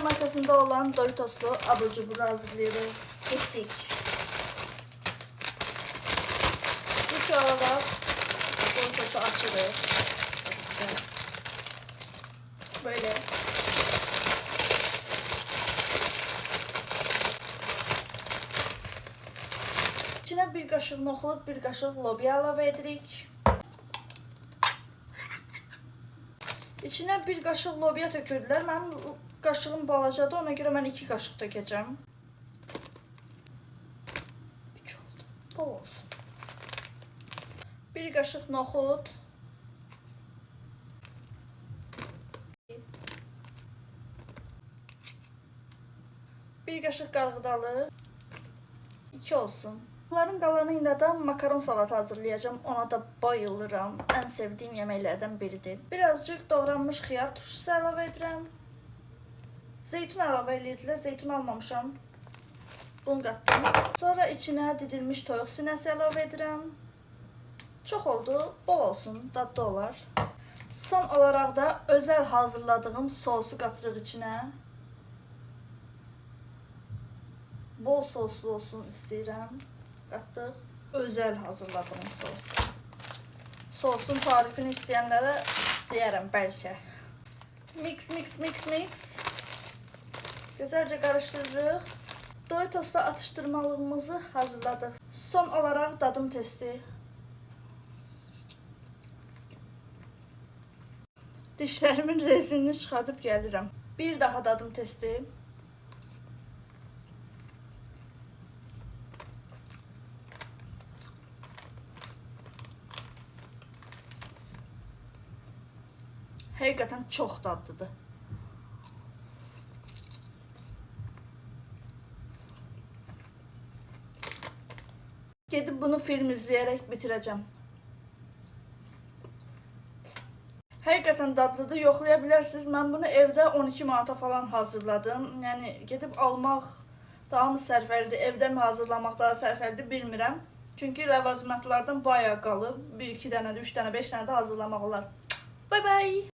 Pixar markasında olan Doritoslu abur cuburu hazırlıyoruz. Gittik. İlk olarak Doritosu açılır. Böyle. İçine bir kaşık nohut, bir kaşık lobya əlavə edirik. İçine bir kaşık lobya tökürdülər. Mənim qaşığım balacadır, ona görə mən 2 qaşıq tökəcəm. 3 oldu. Bol olsun. Bir kaşık nohut. Bir kaşık qarğıdalı. 2 olsun. Bunların qalanıyla da makaron salatı hazırlayacağım. Ona da bayılıram. En sevdiğim yeməklərdən biridir. Birazcık doğranmış xiyar turşusu əlavə edirəm. Zeytun əlavə edirdilər. Zeytun almamışam. Bunu qatdım. Sonra içine didilmiş toyuq sinəsi əlavə edirəm. Çox oldu. Bol olsun. Dadlı olar. Son olarak da özel hazırladığım sosu qatırıq içine. Bol soslu olsun istəyirəm. Qatdıq. Özel hazırladığım sos. Sosun tarifini istəyənlərə deyərəm bəlkə. Mix. Gözəlcə qarışdırırıq. Doritos'ta atıştırmalığımızı hazırladıq. Son olarak dadım testi. Dişlərimin rezinini çıxartıp gəlirəm. Bir daha dadım testi. Həqiqətən çox dadlıdır. Gedib bunu film izləyərək bitirəcəm. Həqiqətən dadlıdır, yoxlaya bilərsiniz. Mən bunu evdə 12 manata falan hazırladım. Yəni gedib almaq daha mı sərfəlidir, evdə mi hazırlamaq daha sərfəlidir bilmirəm. Çünki ləvazimatlardan bayağı qalıb. 1-2 dənə, 3 dənə, 5 dənə də hazırlamaq olar. Bye bye.